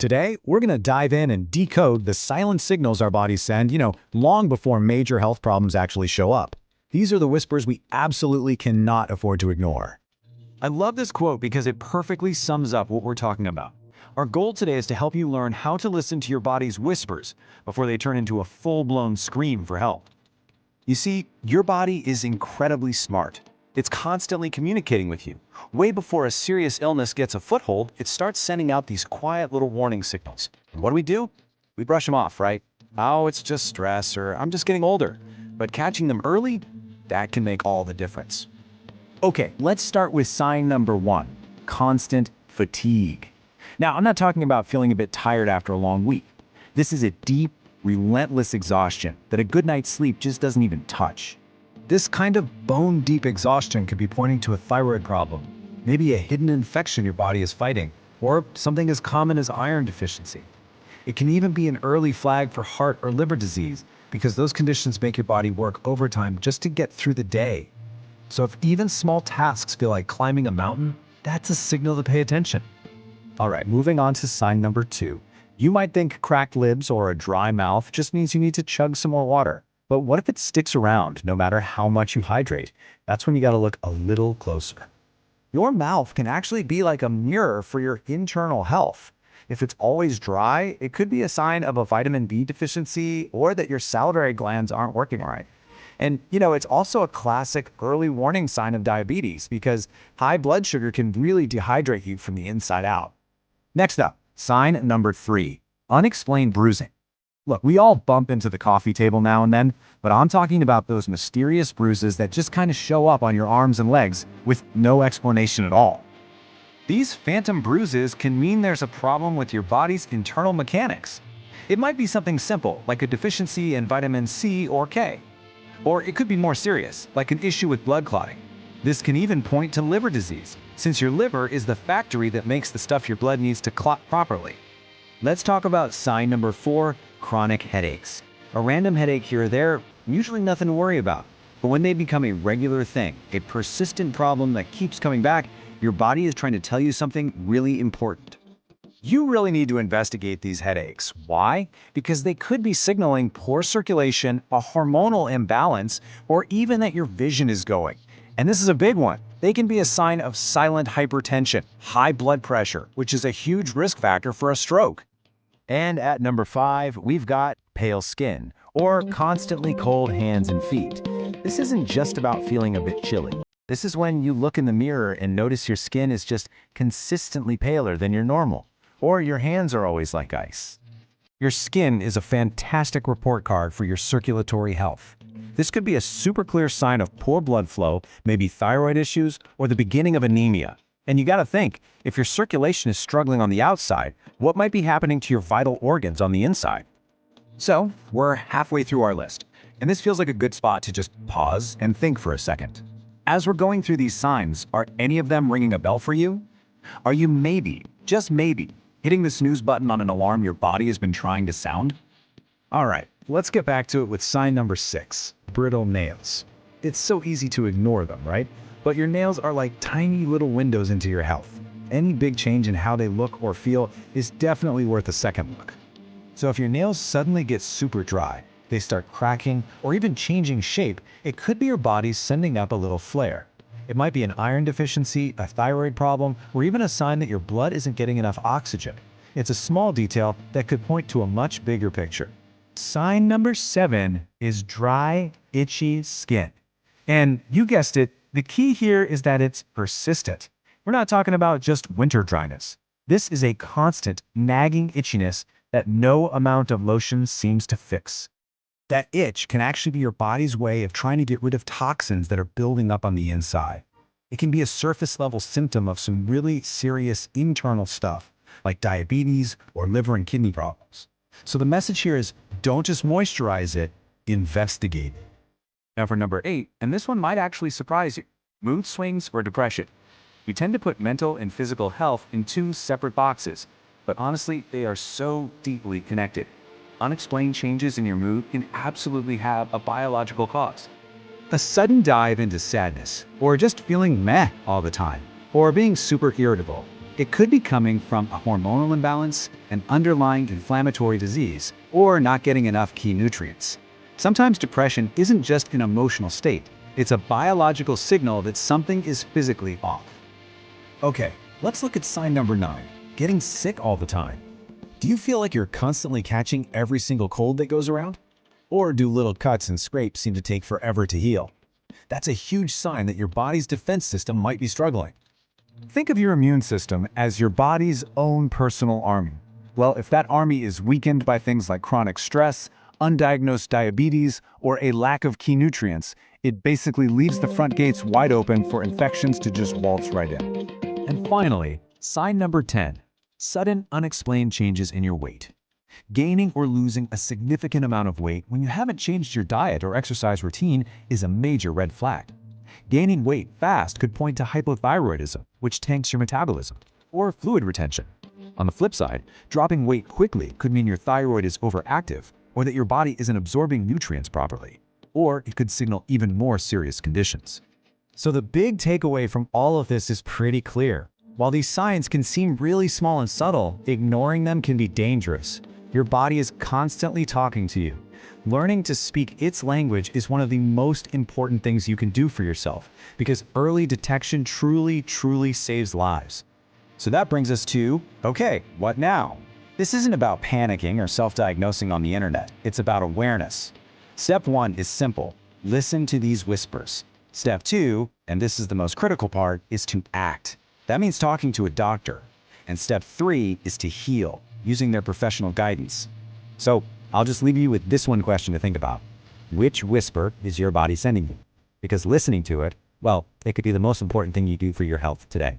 Today, we're going to dive in and decode the silent signals our bodies send, long before major health problems actually show up. These are the whispers we absolutely cannot afford to ignore. I love this quote because it perfectly sums up what we're talking about. Our goal today is to help you learn how to listen to your body's whispers before they turn into a full-blown scream for help. You see, your body is incredibly smart. It's constantly communicating with you. Way before a serious illness gets a foothold, it starts sending out these quiet little warning signals. And what do? We brush them off, right? Oh, it's just stress, or I'm just getting older. But catching them early, that can make all the difference. Okay, let's start with sign number 1, constant fatigue. Now, I'm not talking about feeling a bit tired after a long week. This is a deep, relentless exhaustion that a good night's sleep just doesn't even touch. This kind of bone-deep exhaustion could be pointing to a thyroid problem, maybe a hidden infection your body is fighting, or something as common as iron deficiency. It can even be an early flag for heart or liver disease, because those conditions make your body work overtime just to get through the day. So if even small tasks feel like climbing a mountain, that's a signal to pay attention. All right, moving on to sign number 2. You might think cracked lips or a dry mouth just means you need to chug some more water. But what if it sticks around no matter how much you hydrate? That's when you gotta look a little closer. Your mouth can actually be like a mirror for your internal health. If it's always dry, it could be a sign of a vitamin B deficiency or that your salivary glands aren't working right. And it's also a classic early warning sign of diabetes because high blood sugar can really dehydrate you from the inside out. Next up, sign number 3, unexplained bruising. Look, we all bump into the coffee table now and then, but I'm talking about those mysterious bruises that just kind of show up on your arms and legs with no explanation at all. These phantom bruises can mean there's a problem with your body's internal mechanics. It might be something simple, like a deficiency in vitamin C or K. Or it could be more serious, like an issue with blood clotting. This can even point to liver disease, since your liver is the factory that makes the stuff your blood needs to clot properly. Let's talk about sign number 4, chronic headaches. A random headache here or there, usually nothing to worry about. But when they become a regular thing, a persistent problem that keeps coming back, your body is trying to tell you something really important. You really need to investigate these headaches. Why? Because they could be signaling poor circulation, a hormonal imbalance, or even that your vision is going. And this is a big one. They can be a sign of silent hypertension, high blood pressure, which is a huge risk factor for a stroke. And at number 5, we've got pale skin, or constantly cold hands and feet. This isn't just about feeling a bit chilly. This is when you look in the mirror and notice your skin is just consistently paler than your normal, or your hands are always like ice. Your skin is a fantastic report card for your circulatory health. This could be a super clear sign of poor blood flow, maybe thyroid issues, or the beginning of anemia. And you gotta think, if your circulation is struggling on the outside, what might be happening to your vital organs on the inside? So, we're halfway through our list, and this feels like a good spot to just pause and think for a second. As we're going through these signs, are any of them ringing a bell for you? Are you maybe, just maybe, hitting the snooze button on an alarm your body has been trying to sound? All right, let's get back to it with sign number 6, brittle nails. It's so easy to ignore them, right? But your nails are like tiny little windows into your health. Any big change in how they look or feel is definitely worth a second look. So if your nails suddenly get super dry, they start cracking, or even changing shape, it could be your body sending up a little flare. It might be an iron deficiency, a thyroid problem, or even a sign that your blood isn't getting enough oxygen. It's a small detail that could point to a much bigger picture. Sign number 7 is dry, itchy skin. And you guessed it, the key here is that it's persistent. We're not talking about just winter dryness. This is a constant, nagging itchiness that no amount of lotion seems to fix. That itch can actually be your body's way of trying to get rid of toxins that are building up on the inside. It can be a surface-level symptom of some really serious internal stuff, like diabetes or liver and kidney problems. So the message here is, don't just moisturize it, investigate it. Now for number 8, and this one might actually surprise you, mood swings or depression. We tend to put mental and physical health in 2 separate boxes, but honestly, they are so deeply connected. Unexplained changes in your mood can absolutely have a biological cause. A sudden dive into sadness, or just feeling meh all the time, or being super irritable. It could be coming from a hormonal imbalance, an underlying inflammatory disease, or not getting enough key nutrients. Sometimes depression isn't just an emotional state, it's a biological signal that something is physically off. Okay, let's look at sign number 9, getting sick all the time. Do you feel like you're constantly catching every single cold that goes around? Or do little cuts and scrapes seem to take forever to heal? That's a huge sign that your body's defense system might be struggling. Think of your immune system as your body's own personal army. Well, if that army is weakened by things like chronic stress, undiagnosed diabetes, or a lack of key nutrients, it basically leaves the front gates wide open for infections to just waltz right in. And finally, sign number 10, sudden unexplained changes in your weight. Gaining or losing a significant amount of weight when you haven't changed your diet or exercise routine is a major red flag. Gaining weight fast could point to hypothyroidism, which tanks your metabolism, or fluid retention. On the flip side, dropping weight quickly could mean your thyroid is overactive or that your body isn't absorbing nutrients properly, or it could signal even more serious conditions. So the big takeaway from all of this is pretty clear. While these signs can seem really small and subtle, ignoring them can be dangerous. Your body is constantly talking to you. Learning to speak its language is one of the most important things you can do for yourself, because early detection truly saves lives. So that brings us to, okay, what now? This isn't about panicking or self-diagnosing on the internet. It's about awareness. Step 1 is simple. Listen to these whispers. Step 2, and this is the most critical part, is to act. That means talking to a doctor. And step 3 is to heal, using their professional guidance. So I'll just leave you with this one question to think about. Which whisper is your body sending you? Because listening to it, well, it could be the most important thing you do for your health today.